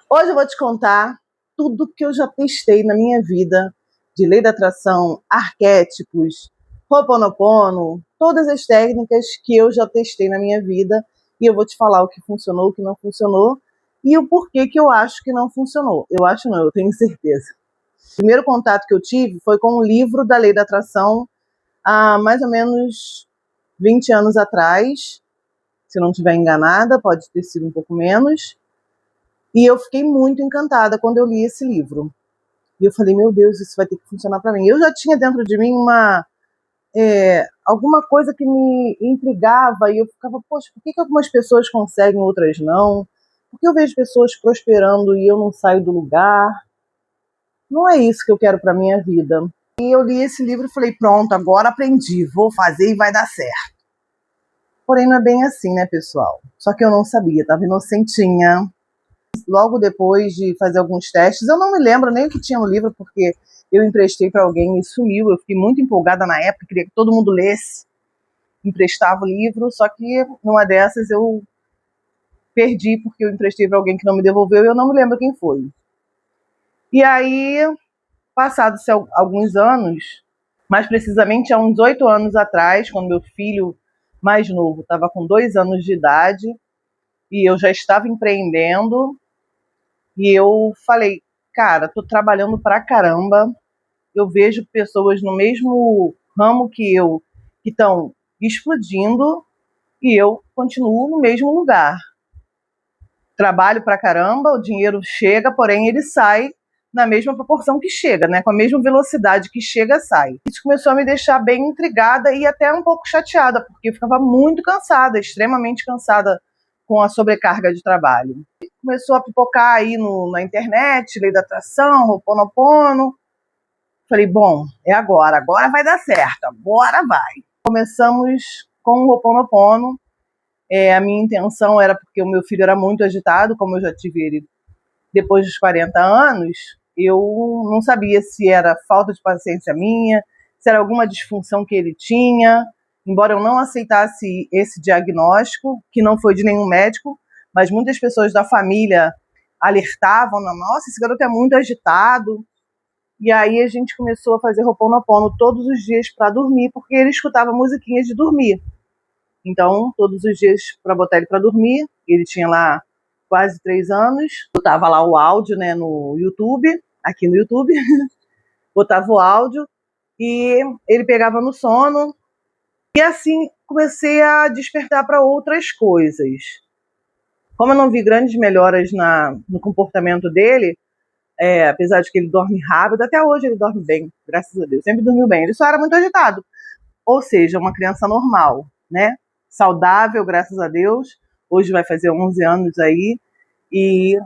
Hoje eu vou te contar tudo que eu já testei na minha vida de lei da atração, arquétipos, Ho'oponopono, todas as técnicas que eu já testei na minha vida e eu vou te falar o que funcionou, o que não funcionou e o porquê que eu acho que não funcionou. Eu acho não, eu tenho certeza. O primeiro contato que eu tive foi com um livro da lei da atração há mais ou menos 20 anos atrás, se eu não estiver enganada, pode ter sido um pouco menos. E eu fiquei muito encantada quando eu li esse livro. E eu falei, meu Deus, isso vai ter que funcionar para mim. Eu já tinha dentro de mim alguma coisa que me intrigava e eu ficava, poxa, por que algumas pessoas conseguem, outras não? Por que eu vejo pessoas prosperando e eu não saio do lugar? Não é isso que eu quero para minha vida. E eu li esse livro e falei, pronto, agora aprendi, vou fazer e vai dar certo. Porém, não é bem assim, né, pessoal? Só que eu não sabia, estava inocentinha. Logo depois de fazer alguns testes, eu não me lembro nem o que tinha no livro, porque eu emprestei para alguém e sumiu. Eu fiquei muito empolgada na época, queria que todo mundo lesse, emprestava o livro, só que numa dessas eu perdi, porque eu emprestei para alguém que não me devolveu e eu não me lembro quem foi. E aí, passados alguns anos, mais precisamente há uns 8 anos atrás, quando meu filho mais novo estava com 2 anos de idade, e eu já estava empreendendo, e eu falei, cara, tô trabalhando pra caramba, eu vejo pessoas no mesmo ramo que eu, que estão explodindo, e eu continuo no mesmo lugar. Trabalho pra caramba, o dinheiro chega, porém ele sai na mesma proporção que chega, né? Com a mesma velocidade que chega, sai. Isso começou a me deixar bem intrigada e até um pouco chateada, porque eu ficava muito cansada, extremamente cansada com a sobrecarga de trabalho. Começou a pipocar aí na internet, lei da atração, Ho'oponopono. Falei, bom, é agora vai dar certo, agora vai. Começamos com o Ho'oponopono. A minha intenção era porque o meu filho era muito agitado, como eu já tive ele depois dos 40 anos, eu não sabia se era falta de paciência minha, se era alguma disfunção que ele tinha, embora eu não aceitasse esse diagnóstico, que não foi de nenhum médico, mas muitas pessoas da família alertavam, nossa, esse garoto é muito agitado. E aí a gente começou a fazer Ho'oponopono todos os dias para dormir, porque ele escutava musiquinhas de dormir. Então, todos os dias para botar ele para dormir, ele tinha lá quase 3 anos, botava lá o áudio, né, no YouTube, aqui no YouTube, botava o áudio e ele pegava no sono. E assim comecei a despertar para outras coisas. Como eu não vi grandes melhoras no comportamento dele, apesar de que ele dorme rápido, até hoje ele dorme bem, graças a Deus, sempre dormiu bem. Ele só era muito agitado, ou seja, uma criança normal, né? Saudável, graças a Deus. Hoje vai fazer 11 anos aí e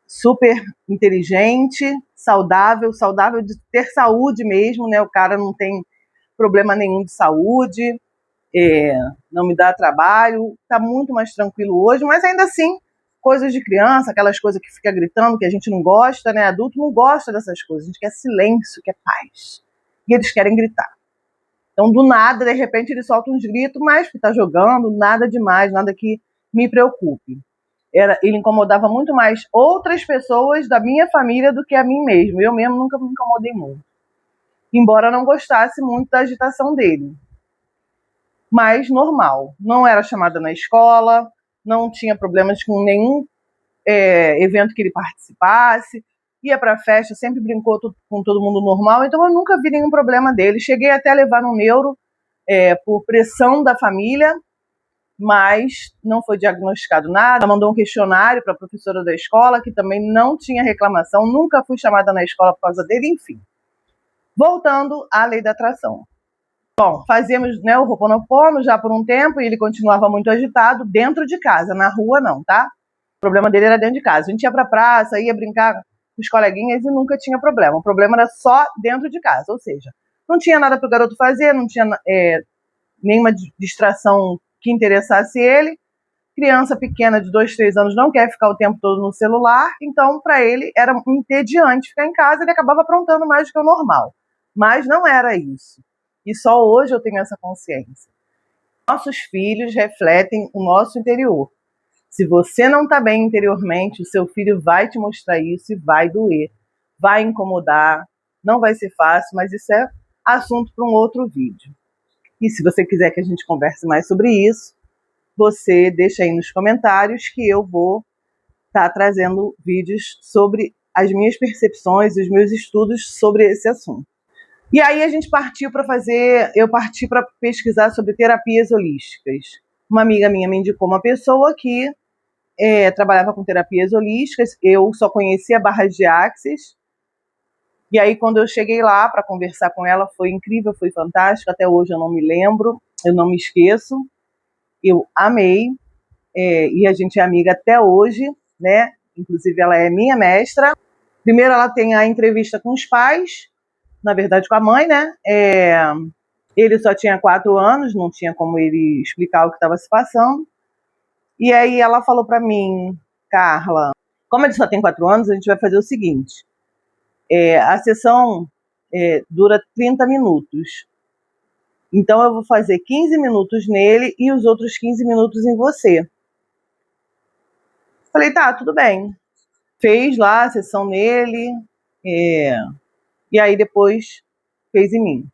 super inteligente, saudável de ter saúde mesmo, né? O cara não tem problema nenhum de saúde, não me dá trabalho, tá muito mais tranquilo hoje, mas ainda assim, coisas de criança, aquelas coisas que fica gritando, que a gente não gosta, né? Adulto não gosta dessas coisas, a gente quer silêncio, quer paz. E eles querem gritar. Então, do nada, de repente, ele solta uns gritos, mas que tá jogando, nada demais, nada que me preocupe. Ele incomodava muito mais outras pessoas da minha família do que a mim mesmo. Eu mesmo nunca me incomodei muito. Embora não gostasse muito da agitação dele. Mas normal. Não era chamada na escola, não tinha problemas com nenhum evento que ele participasse. Ia pra festa, sempre brincou com todo mundo normal, então eu nunca vi nenhum problema dele. Cheguei até a levar no neuro por pressão da família, mas não foi diagnosticado nada. Mandou um questionário para a professora da escola, que também não tinha reclamação, nunca fui chamada na escola por causa dele, enfim. Voltando à lei da atração. Bom, fazíamos, né, o Ho'oponopono já por um tempo e ele continuava muito agitado dentro de casa, na rua não, tá? O problema dele era dentro de casa. A gente ia pra praça, ia brincar com os coleguinhas e nunca tinha problema. O problema era só dentro de casa, ou seja, não tinha nada para o garoto fazer, não tinha nenhuma distração que interessasse ele. Criança pequena de 2, 3 anos não quer ficar o tempo todo no celular, então para ele era entediante ficar em casa, ele acabava aprontando mais do que o normal. Mas não era isso. E só hoje eu tenho essa consciência. Nossos filhos refletem o nosso interior. Se você não está bem interiormente, o seu filho vai te mostrar isso e vai doer, vai incomodar, não vai ser fácil, mas isso é assunto para um outro vídeo. E se você quiser que a gente converse mais sobre isso, você deixa aí nos comentários que eu vou estar trazendo vídeos sobre as minhas percepções, os meus estudos sobre esse assunto. E aí a gente eu parti para pesquisar sobre terapias holísticas. Uma amiga minha me indicou uma pessoa que trabalhava com terapias holísticas, eu só conhecia barras de Axis, e aí quando eu cheguei lá para conversar com ela, foi incrível, foi fantástico, até hoje eu não me lembro, eu não me esqueço, eu amei, e a gente é amiga até hoje, né? Inclusive ela é minha mestra. Primeiro ela tem a entrevista com os pais, na verdade com a mãe, né? Ele só tinha 4 anos, não tinha como ele explicar o que estava se passando. E aí ela falou para mim, Carla, como ele só tem 4 anos, a gente vai fazer o seguinte, a sessão dura 30 minutos. Então eu vou fazer 15 minutos nele e os outros 15 minutos em você. Falei, tá, tudo bem. Fez lá a sessão nele, e aí depois fez em mim.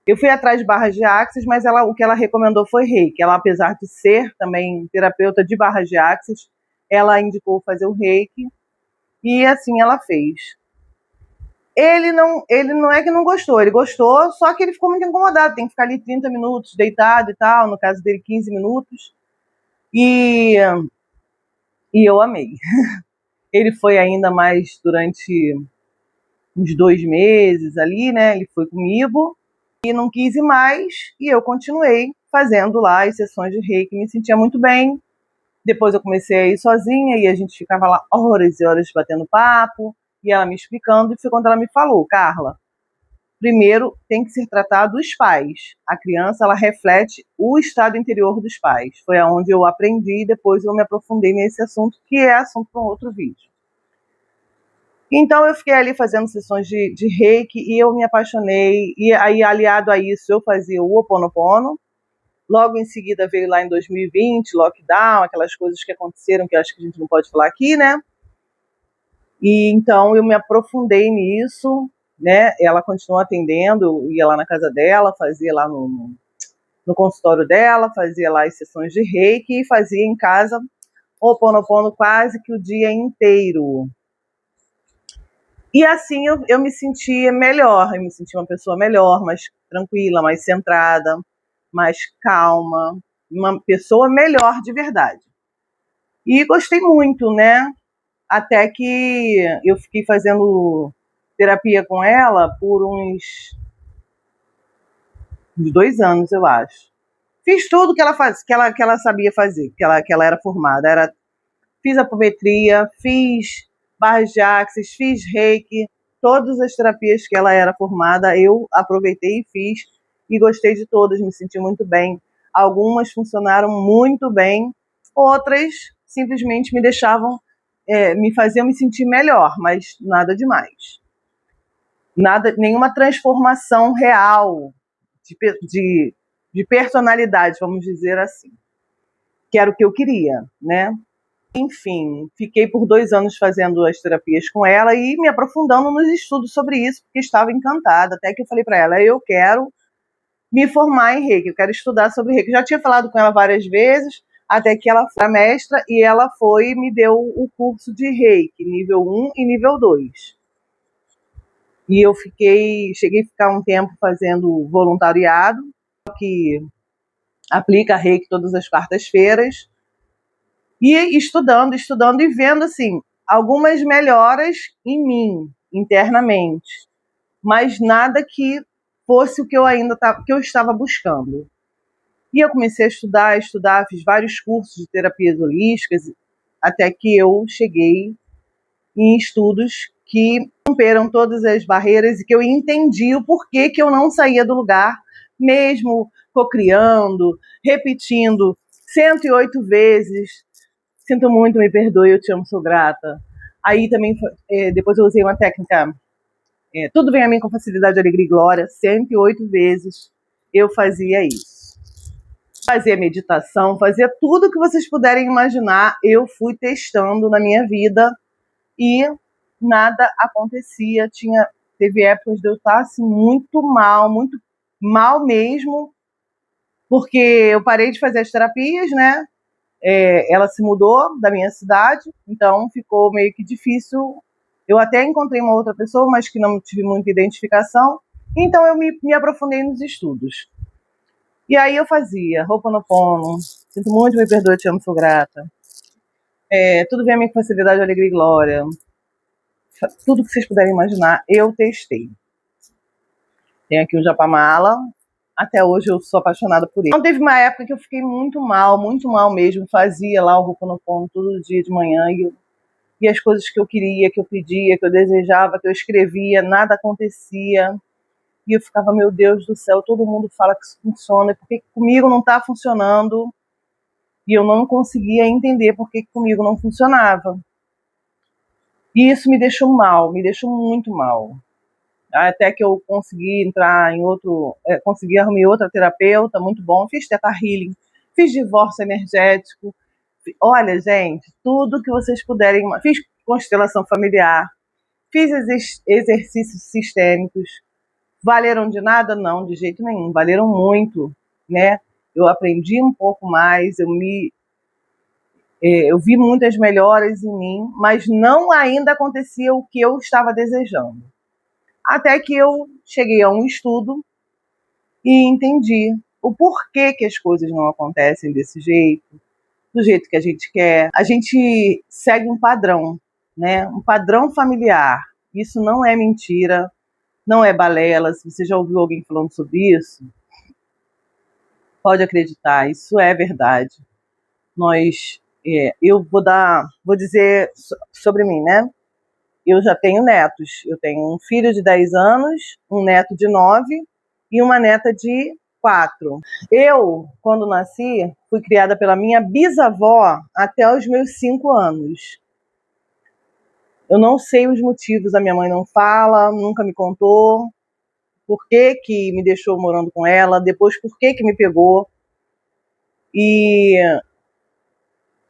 Eu fui atrás de barras de Axis, mas o que ela recomendou foi Reiki. Ela, apesar de ser também terapeuta de barras de Axis, ela indicou fazer o Reiki, e assim ela fez. Ele não é que não gostou, ele gostou, só que ele ficou muito incomodado, tem que ficar ali 30 minutos deitado e tal, no caso dele 15 minutos, e eu amei. Ele foi ainda mais durante uns 2 meses ali, né, ele foi comigo, e não quis ir mais, e eu continuei fazendo lá as sessões de Reiki, me sentia muito bem. Depois eu comecei a ir sozinha, e a gente ficava lá horas e horas batendo papo, e ela me explicando, e foi quando ela me falou, Carla, primeiro tem que ser tratado os pais. A criança, ela reflete o estado interior dos pais. Foi aonde eu aprendi, e depois eu me aprofundei nesse assunto, que é assunto para um outro vídeo. Então eu fiquei ali fazendo sessões de Reiki, e eu me apaixonei, e aí aliado a isso eu fazia o Ho'oponopono. Logo em seguida veio lá em 2020, lockdown, aquelas coisas que aconteceram que eu acho que a gente não pode falar aqui, né? E então eu me aprofundei nisso, né? Ela continuou atendendo, eu ia lá na casa dela, fazia lá no consultório dela, fazia lá as sessões de Reiki e fazia em casa o Ho'oponopono quase que o dia inteiro. E assim eu me sentia melhor, eu me sentia uma pessoa melhor, mais tranquila, mais centrada, mais calma, uma pessoa melhor de verdade. E gostei muito, né? Até que eu fiquei fazendo terapia com ela por uns 2 anos, eu acho. Fiz tudo que ela sabia fazer, que ela era formada. Fiz apometria, fiz barras de Axis, fiz Reiki, todas as terapias que ela era formada, eu aproveitei e fiz, e gostei de todas, me senti muito bem. Algumas funcionaram muito bem, outras simplesmente me deixavam, me faziam me sentir melhor, mas nada demais. Nenhuma transformação real de personalidade, vamos dizer assim, que era o que eu queria, né? Enfim, fiquei por 2 anos fazendo as terapias com ela e me aprofundando nos estudos sobre isso, porque estava encantada, até que eu falei para ela, eu quero me formar em Reiki, eu quero estudar sobre Reiki. Eu já tinha falado com ela várias vezes, até que ela foi a mestra e ela foi e me deu o curso de Reiki, nível 1 e nível 2. E eu cheguei a ficar um tempo fazendo voluntariado, que aplica Reiki todas as quartas-feiras, e estudando e vendo assim algumas melhoras em mim internamente, mas nada que fosse o que eu estava buscando. E eu comecei a estudar, fiz vários cursos de terapias holísticas, até que eu cheguei em estudos que romperam todas as barreiras e que eu entendi o porquê que eu não saía do lugar, mesmo cocriando, repetindo 108 vezes. Sinto muito, me perdoe, eu te amo, sou grata. Aí também, depois eu usei uma técnica, tudo vem a mim com facilidade, alegria e glória, 108 vezes eu fazia isso. fazia meditação, fazia tudo que vocês puderem imaginar. Eu fui testando na minha vida e nada acontecia. Teve épocas de eu estar assim, muito mal mesmo, porque eu parei de fazer as terapias, né? Ela se mudou da minha cidade, então ficou meio que difícil. Eu até encontrei uma outra pessoa, mas que não tive muita identificação, então eu me aprofundei nos estudos. E aí eu fazia Ho'oponopono, sinto muito, me perdoe, te amo, sou grata. Tudo vem a mim com facilidade, alegria e glória. Tudo que vocês puderem imaginar, eu testei. Tem aqui o Japamala. Até hoje eu sou apaixonada por ele. Então teve uma época que eu fiquei muito mal mesmo. Fazia lá o Ho'oponopono todo dia de manhã e as coisas que eu queria, que eu pedia, que eu desejava, que eu escrevia, nada acontecia. E eu ficava, meu Deus do céu, todo mundo fala que isso funciona, por que comigo não está funcionando? E eu não conseguia entender por que comigo não funcionava. E isso me deixou mal, me deixou muito mal. Até que eu consegui entrar em consegui arrumar outra terapeuta, muito bom. Fiz Theta Healing, fiz divórcio energético. Olha, gente, tudo que vocês puderem. Fiz constelação familiar, fiz exercícios sistêmicos. Valeram de nada? Não, de jeito nenhum. Valeram muito, né? Eu aprendi um pouco mais, eu vi muitas melhoras em mim, mas não ainda acontecia o que eu estava desejando. Até que eu cheguei a um estudo e entendi o porquê que as coisas não acontecem desse jeito, do jeito que a gente quer. A gente segue um padrão, né? Um padrão familiar. Isso não é mentira, não é balela. Se você já ouviu alguém falando sobre isso, pode acreditar, isso é verdade. Eu vou dizer sobre mim, né? Eu já tenho netos. Eu tenho um filho de 10 anos, um neto de 9 e uma neta de 4. Eu, quando nasci, fui criada pela minha bisavó até os meus 5 anos. Eu não sei os motivos, a minha mãe não fala, nunca me contou por que me deixou morando com ela, depois por que me pegou. E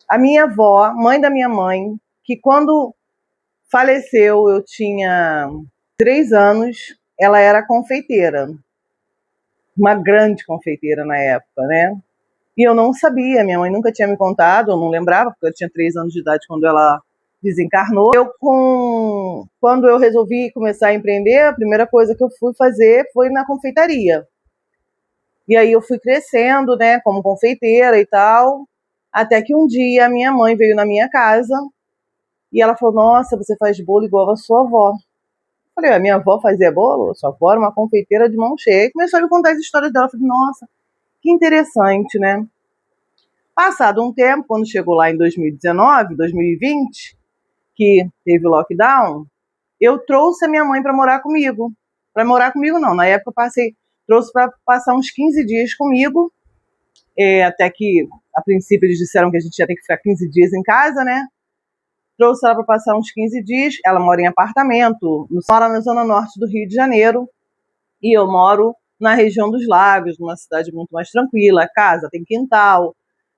a minha avó, mãe da minha mãe, que quando faleceu, eu tinha 3 anos, ela era confeiteira, uma grande confeiteira na época, né? E eu não sabia, minha mãe nunca tinha me contado, eu não lembrava, porque eu tinha 3 anos de idade quando ela desencarnou. Quando eu resolvi começar a empreender, a primeira coisa que eu fui fazer foi na confeitaria. E aí eu fui crescendo, né, como confeiteira e tal, até que um dia a minha mãe veio na minha casa e ela falou, nossa, você faz bolo igual a sua avó. Eu falei, a minha avó fazia bolo? Sua avó era uma confeiteira de mão cheia. E começou a me contar as histórias dela. Eu falei, nossa, que interessante, né? Passado um tempo, quando chegou lá em 2019, 2020, que teve o lockdown, eu trouxe a minha mãe para morar comigo. Para morar comigo não, na época eu trouxe para passar uns 15 dias comigo, até que a princípio eles disseram que a gente ia ter que ficar 15 dias em casa, né? Trouxe ela para passar uns 15 dias, ela mora em apartamento, mora na zona norte do Rio de Janeiro, e eu moro na região dos Lagos, numa cidade muito mais tranquila, a casa tem quintal,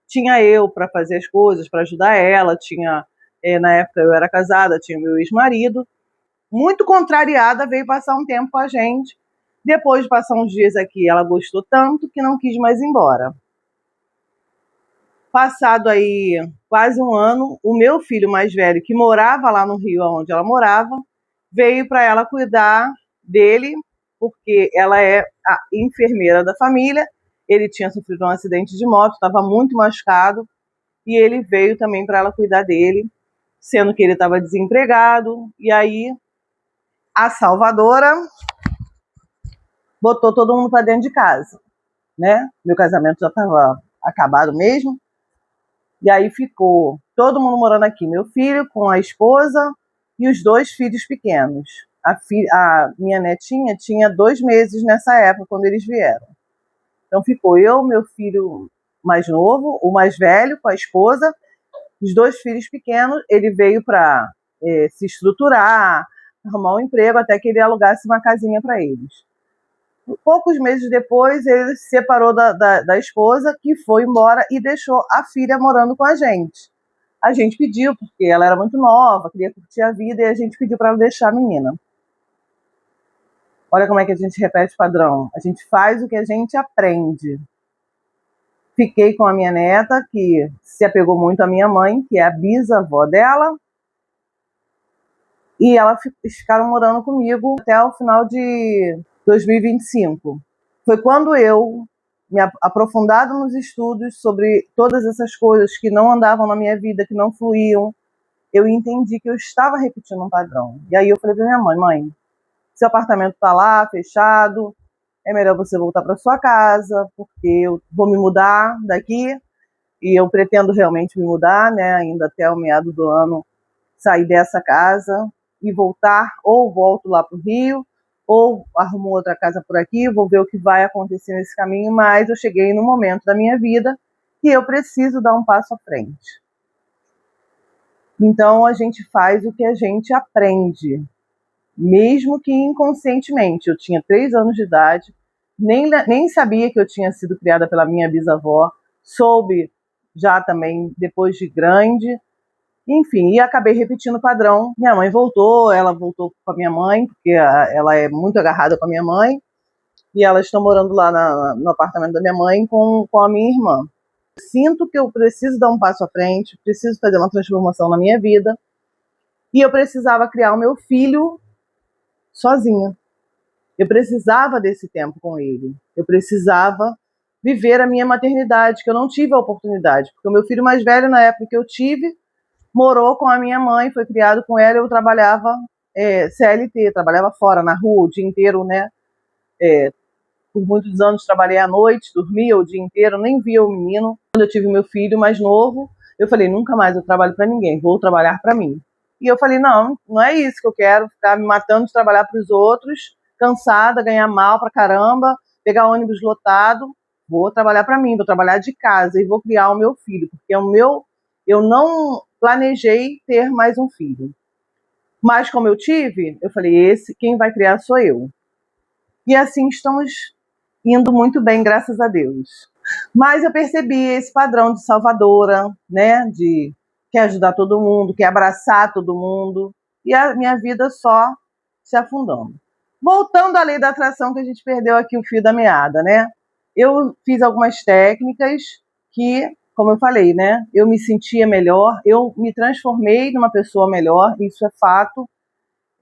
tinha eu para fazer as coisas, para ajudar ela, na época eu era casada, tinha meu ex-marido, muito contrariada, veio passar um tempo com a gente, depois de passar uns dias aqui, ela gostou tanto que não quis mais ir embora. Passado aí quase um ano, o meu filho mais velho, que morava lá no Rio, onde ela morava, veio para ela cuidar dele, porque ela é a enfermeira da família. Ele tinha sofrido um acidente de moto, estava muito machucado, e ele veio também para ela cuidar dele, sendo que ele estava desempregado. E aí a salvadora botou todo mundo para dentro de casa, né? Meu casamento já estava acabado mesmo. E aí ficou todo mundo morando aqui, meu filho com a esposa e os 2 filhos pequenos. A minha netinha tinha 2 meses nessa época, quando eles vieram. Então ficou eu, meu filho mais novo, o mais velho com a esposa, os 2 filhos pequenos. Ele veio para se estruturar, arrumar um emprego, até que ele alugasse uma casinha para eles. Poucos meses depois, ele se separou da esposa, que foi embora e deixou a filha morando com a gente. A gente pediu, porque ela era muito nova, queria curtir a vida, e a gente pediu para ela deixar a menina. Olha como é que a gente repete o padrão. A gente faz o que a gente aprende. Fiquei com a minha neta, que se apegou muito à minha mãe, que é a bisavó dela, e elas ficaram morando comigo até o final de 2025. Foi quando eu, me aprofundado nos estudos sobre todas essas coisas que não andavam na minha vida, que não fluíam, eu entendi que eu estava repetindo um padrão. E aí eu falei para minha mãe: mãe, seu apartamento está lá, fechado, é melhor você voltar para sua casa, porque eu vou me mudar daqui, e eu pretendo realmente me mudar, né, ainda até o meado do ano, sair dessa casa e voltar, ou volto lá para o Rio, ou arrumo outra casa por aqui, vou ver o que vai acontecer nesse caminho, mas eu cheguei num momento da minha vida que eu preciso dar um passo à frente. Então a gente faz o que a gente aprende, mesmo que inconscientemente. Eu tinha 3 anos de idade, nem sabia que eu tinha sido criada pela minha bisavó, soube já também depois de grande, enfim, e acabei repetindo o padrão. Minha mãe voltou, ela voltou com a minha mãe, porque ela é muito agarrada com a minha mãe, e elas estão morando lá no apartamento da minha mãe com a minha irmã. Sinto que eu preciso dar um passo à frente, preciso fazer uma transformação na minha vida, e eu precisava criar o meu filho sozinha. Eu precisava desse tempo com ele. Eu precisava viver a minha maternidade, que eu não tive a oportunidade, porque o meu filho mais velho, na época que eu tive, morou com a minha mãe, foi criado com ela. Eu trabalhava CLT, trabalhava fora, na rua, o dia inteiro, né? Por muitos anos trabalhei à noite, dormia o dia inteiro, nem via o menino. Quando eu tive meu filho mais novo, eu falei: nunca mais eu trabalho para ninguém, vou trabalhar para mim. E eu falei: não, não é isso que eu quero, ficar me matando de trabalhar para os outros, cansada, ganhar mal pra caramba, pegar ônibus lotado. Vou trabalhar para mim, vou trabalhar de casa e vou criar o meu filho, porque eu não planejei ter mais um filho. Mas como eu tive, eu falei: quem vai criar sou eu. E assim estamos indo muito bem, graças a Deus. Mas eu percebi esse padrão de salvadora, né? De quer ajudar todo mundo, quer abraçar todo mundo. E a minha vida só se afundando. Voltando à lei da atração, que a gente perdeu aqui o fio da meada, né? Eu fiz algumas técnicas que, como eu falei, né? Eu me sentia melhor, eu me transformei numa pessoa melhor, isso é fato.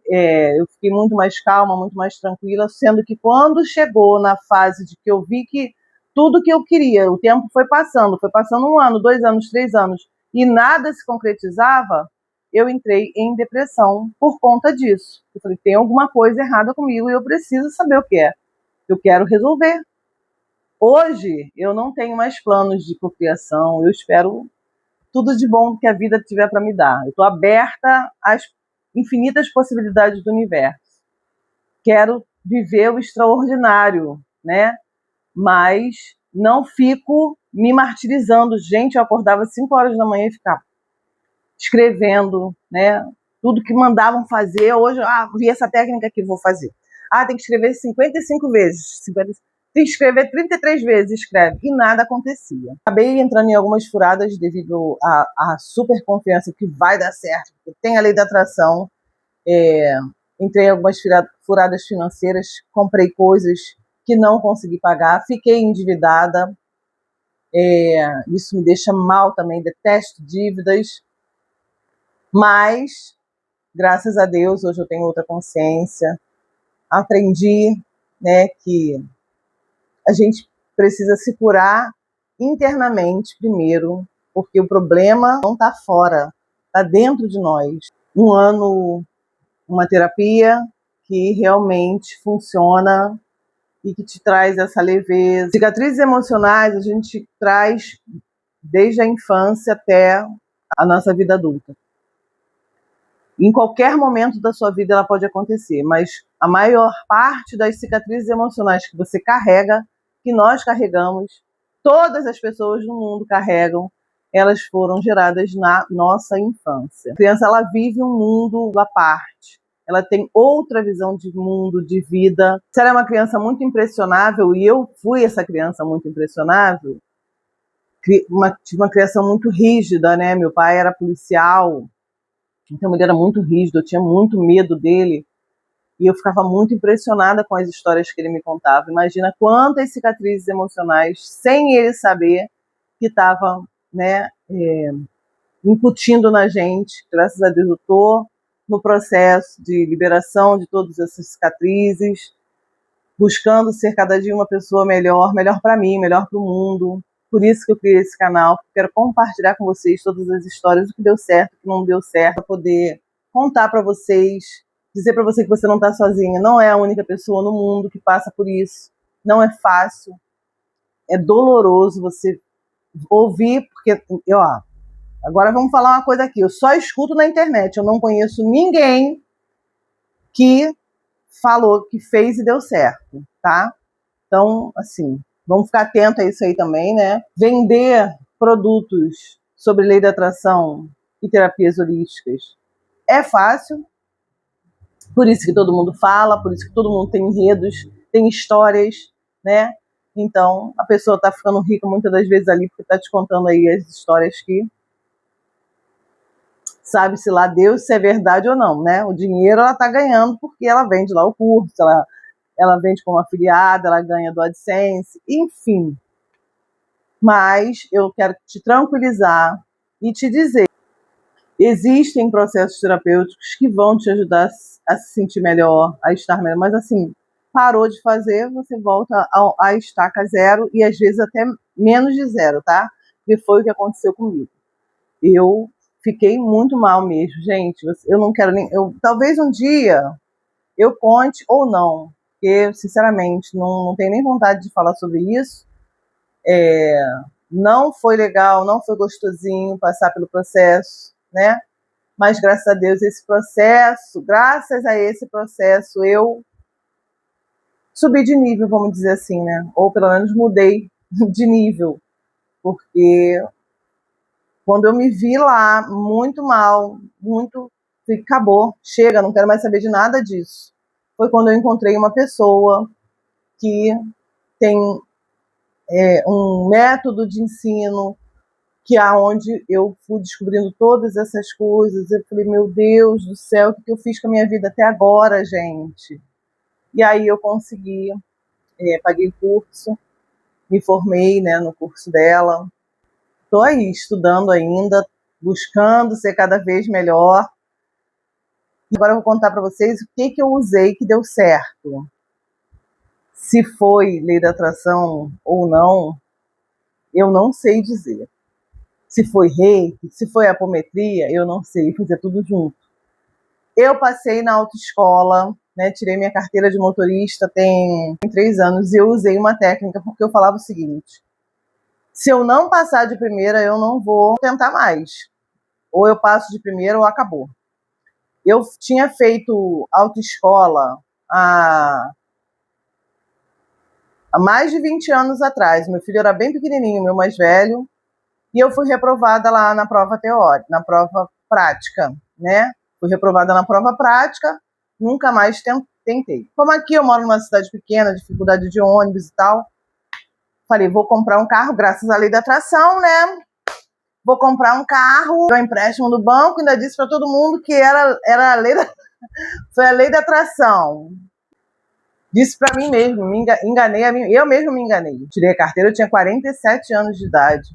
Eu fiquei muito mais calma, muito mais tranquila, sendo que quando chegou na fase de que eu vi que tudo que eu queria, o tempo foi passando 1 ano, 2 anos, 3 anos, e nada se concretizava, eu entrei em depressão por conta disso. Eu falei: tem alguma coisa errada comigo e eu preciso saber o que é. Eu quero resolver. Hoje, eu não tenho mais planos de cocriação, eu espero tudo de bom que a vida tiver para me dar. Eu estou aberta às infinitas possibilidades do universo. Quero viver o extraordinário, né? Mas não fico me martirizando. Gente, eu acordava 5 horas da manhã e ficava escrevendo, né? Tudo que mandavam fazer. Hoje, vi essa técnica que vou fazer. Tem que escrever 55 vezes. Tem que escrever 33 vezes, escreve. E nada acontecia. Acabei entrando em algumas furadas devido à super confiança que vai dar certo, porque tem a lei da atração. Entrei em algumas furadas financeiras, comprei coisas que não consegui pagar, fiquei endividada. Isso me deixa mal também, detesto dívidas. Mas, graças a Deus, hoje eu tenho outra consciência. Aprendi, né, que a gente precisa se curar internamente primeiro, porque o problema não está fora, está dentro de nós. Um ano, uma terapia que realmente funciona e que te traz essa leveza. Cicatrizes emocionais a gente traz desde a infância até a nossa vida adulta. Em qualquer momento da sua vida ela pode acontecer, mas a maior parte das cicatrizes emocionais que você carrega, que nós carregamos, todas as pessoas no mundo carregam, elas foram geradas na nossa infância. A criança, ela vive um mundo à parte. ela tem outra visão de mundo, de vida. Se ela é uma criança muito impressionável, e eu fui essa criança muito impressionável, tive uma criação muito rígida, né? Meu pai era policial, então ele era muito rígido, eu tinha muito medo dele, e eu ficava muito impressionada com as histórias que ele me contava. Imagina quantas cicatrizes emocionais, sem ele saber, que estava, né, incutindo na gente. Graças a Deus eu estou no processo de liberação de todas essas cicatrizes, buscando ser cada dia uma pessoa melhor, melhor para mim, melhor para o mundo. Por isso que eu criei esse canal, porque quero compartilhar com vocês todas as histórias, o que deu certo, o que não deu certo, para poder contar para vocês, dizer para você que você não está sozinha, não é a única pessoa no mundo que passa por isso, não é fácil, é doloroso você ouvir, porque, ó, agora vamos falar uma coisa aqui, eu só escuto na internet, eu não conheço ninguém que falou que fez e deu certo, tá? Então, assim, vamos ficar atento a isso aí também, né? Vender produtos sobre lei da atração e terapias holísticas é fácil, por isso que todo mundo fala, por isso que todo mundo tem enredos, tem histórias, né? Então, a pessoa está ficando rica muitas das vezes ali porque está te contando aí as histórias que sabe-se lá Deus se é verdade ou não, né? O dinheiro ela está ganhando porque ela vende lá o curso, ela vende como afiliada, ela ganha do AdSense, enfim. Mas eu quero te tranquilizar e te dizer, existem processos terapêuticos que vão te ajudar a se sentir melhor, a estar melhor, mas assim, parou de fazer, você volta a estaca zero e às vezes até menos de zero, tá? E foi o que aconteceu comigo. Eu fiquei muito mal mesmo, gente. Eu não quero nem. Talvez um dia eu conte ou não, porque, sinceramente, não tenho nem vontade de falar sobre isso. Não foi legal, não foi gostosinho passar pelo processo, né? Mas, graças a Deus, graças a esse processo, eu subi de nível, vamos dizer assim, né? Ou pelo menos mudei de nível, porque quando eu me vi lá, muito mal, acabou, chega, não quero mais saber de nada disso. Foi quando eu encontrei uma pessoa que tem um método de ensino, que é onde eu fui descobrindo todas essas coisas. Eu falei, meu Deus do céu, o que eu fiz com a minha vida até agora, gente? E aí eu consegui, paguei curso, me formei, né, no curso dela. Estou aí estudando ainda, buscando ser cada vez melhor. E agora eu vou contar para vocês o que eu usei que deu certo. Se foi lei da atração ou não, eu não sei dizer. Se foi reiki, se foi apometria, eu não sei, fazer tudo junto. Eu passei na autoescola, né, tirei minha carteira de motorista tem 3 anos e eu usei uma técnica porque eu falava o seguinte: se eu não passar de primeira, eu não vou tentar mais. Ou eu passo de primeira ou acabou. Eu tinha feito autoescola há mais de 20 anos atrás. Meu filho era bem pequenininho, meu mais velho, e eu fui reprovada lá na prova teórica, na prova prática, né? Fui reprovada na prova prática, nunca mais tentei. Como aqui eu moro numa cidade pequena, dificuldade de ônibus e tal, falei, vou comprar um carro, graças à lei da atração, né? Vou comprar um carro, um empréstimo do banco, ainda disse para todo mundo que era a lei foi a lei da atração. Disse para mim mesmo, me enganei, eu mesmo me enganei. Tirei a carteira, eu tinha 47 anos de idade.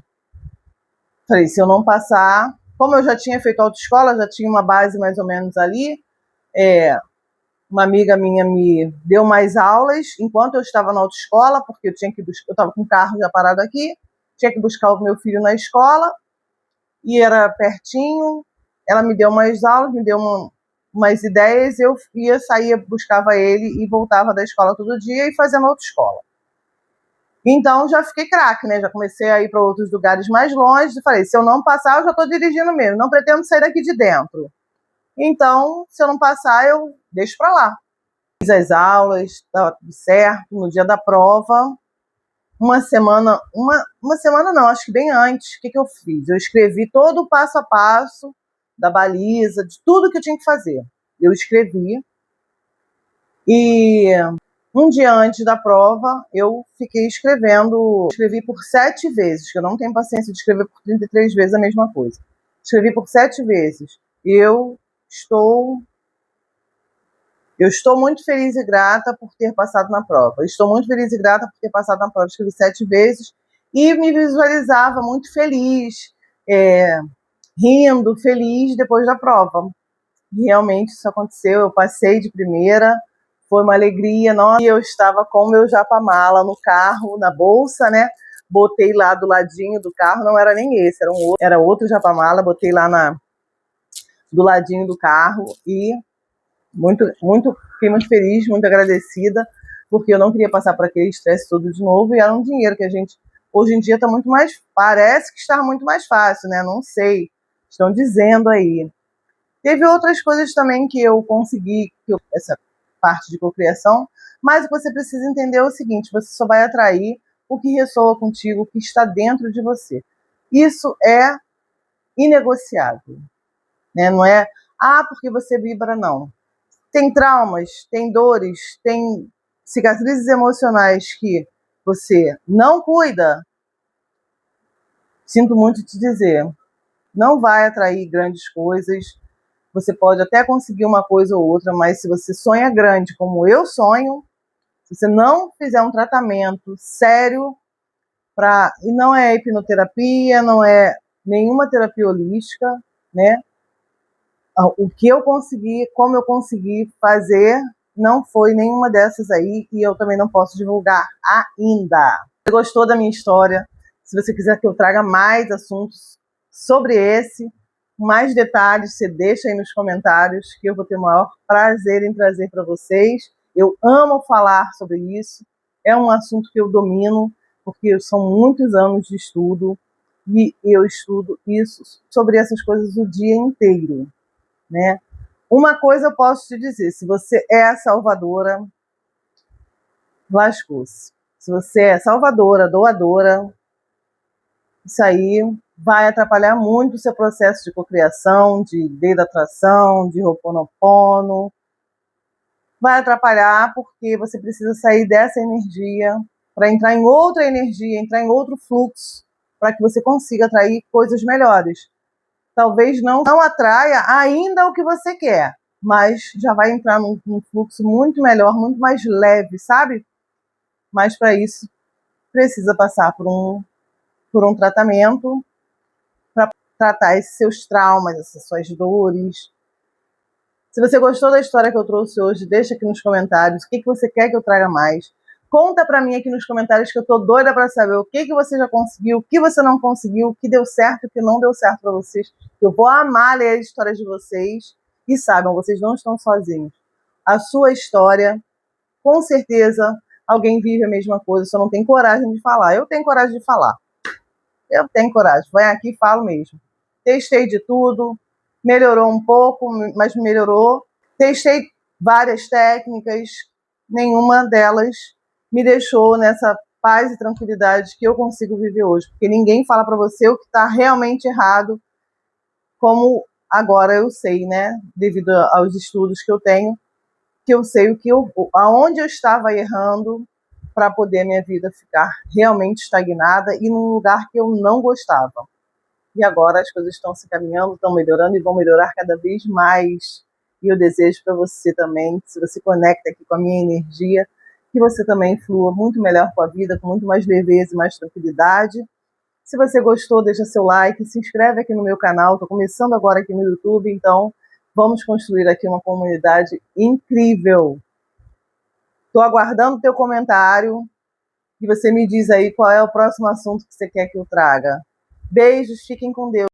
Falei, se eu não passar, como eu já tinha feito autoescola, já tinha uma base mais ou menos ali, uma amiga minha me deu mais aulas enquanto eu estava na autoescola, porque eu estava com o carro já parado aqui, tinha que buscar o meu filho na escola, e era pertinho, ela me deu mais aulas, me deu umas ideias, eu saía, buscava ele e voltava da escola todo dia e fazia na autoescola. Então já fiquei craque, né? Já comecei a ir para outros lugares mais longe, e falei, se eu não passar, eu já estou dirigindo mesmo, não pretendo sair daqui de dentro. Então, se eu não passar, eu deixo para lá. Fiz as aulas, estava tudo certo, no dia da prova, uma semana não, acho que bem antes, o que eu fiz? Eu escrevi todo o passo a passo da baliza, de tudo que eu tinha que fazer. eu escrevi. E um dia antes da prova, eu fiquei escrevi por 7 vezes, que eu não tenho paciência de escrever por 33 vezes a mesma coisa. Escrevi por 7 vezes. Eu estou muito feliz e grata por ter passado na prova. Estou muito feliz e grata por ter passado na prova. Escrevi 7 vezes e me visualizava muito feliz, rindo, feliz depois da prova. E realmente isso aconteceu, eu passei de primeira, foi uma alegria, nossa, e eu estava com o meu japamala no carro, na bolsa, né? Botei lá do ladinho do carro, não era nem esse, era outro japamala, botei lá do ladinho do carro e fiquei muito feliz, muito agradecida, porque eu não queria passar por aquele estresse todo de novo, e era um dinheiro que a gente, hoje em dia está muito mais, parece que está muito mais fácil, né? Não sei, estão dizendo aí. Teve outras coisas também que eu consegui, essa parte de cocriação, mas o que você precisa entender é o seguinte, você só vai atrair o que ressoa contigo, o que está dentro de você. Isso é inegociável, né? Não é, porque você vibra, não. Tem traumas, tem dores, tem cicatrizes emocionais que você não cuida, sinto muito te dizer, não vai atrair grandes coisas. Você pode até conseguir uma coisa ou outra, mas se você sonha grande, como eu sonho, se você não fizer um tratamento sério, e não é hipnoterapia, não é nenhuma terapia holística, né? O que eu consegui, como eu consegui fazer, não foi nenhuma dessas aí, e eu também não posso divulgar ainda. Se você gostou da minha história, se você quiser que eu traga mais assuntos sobre mais detalhes, você deixa aí nos comentários, que eu vou ter o maior prazer em trazer para vocês. Eu amo falar sobre isso, é um assunto que eu domino, porque são muitos anos de estudo, e eu estudo sobre essas coisas o dia inteiro, né? Uma coisa eu posso te dizer, se você é salvadora, lascou-se. Se você é salvadora, doadora, isso aí vai atrapalhar muito o seu processo de cocriação, de lei da atração, de Ho'oponopono. Vai atrapalhar porque você precisa sair dessa energia para entrar em outra energia, entrar em outro fluxo, para que você consiga atrair coisas melhores. Talvez não atraia ainda o que você quer, mas já vai entrar num fluxo muito melhor, muito mais leve, sabe? Mas para isso precisa passar por um tratamento para tratar esses seus traumas, essas suas dores. Se você gostou da história que eu trouxe hoje, deixa aqui nos comentários o que você quer que eu traga mais. Conta pra mim aqui nos comentários, que eu tô doida pra saber o que você já conseguiu, o que você não conseguiu, o que deu certo e o que não deu certo pra vocês. Eu vou amar ler as histórias de vocês. E saibam, vocês não estão sozinhos. A sua história, com certeza, alguém vive a mesma coisa, só não tem coragem de falar. Eu tenho coragem de falar. Eu tenho coragem. Venho aqui e falo mesmo. Testei de tudo, melhorou um pouco, mas melhorou. Testei várias técnicas, nenhuma delas me deixou nessa paz e tranquilidade que eu consigo viver hoje. Porque ninguém fala para você o que está realmente errado, como agora eu sei, né? Devido aos estudos que eu tenho, que eu sei aonde eu estava errando para poder a minha vida ficar realmente estagnada e num lugar que eu não gostava. E agora as coisas estão se caminhando, estão melhorando e vão melhorar cada vez mais. E eu desejo para você também, se você conecta aqui com a minha energia, que você também flua muito melhor com a vida, com muito mais leveza e mais tranquilidade. Se você gostou, deixa seu like, se inscreve aqui no meu canal. Estou começando agora aqui no YouTube, então vamos construir aqui uma comunidade incrível. Estou aguardando o teu comentário e você me diz aí qual é o próximo assunto que você quer que eu traga. Beijos, fiquem com Deus.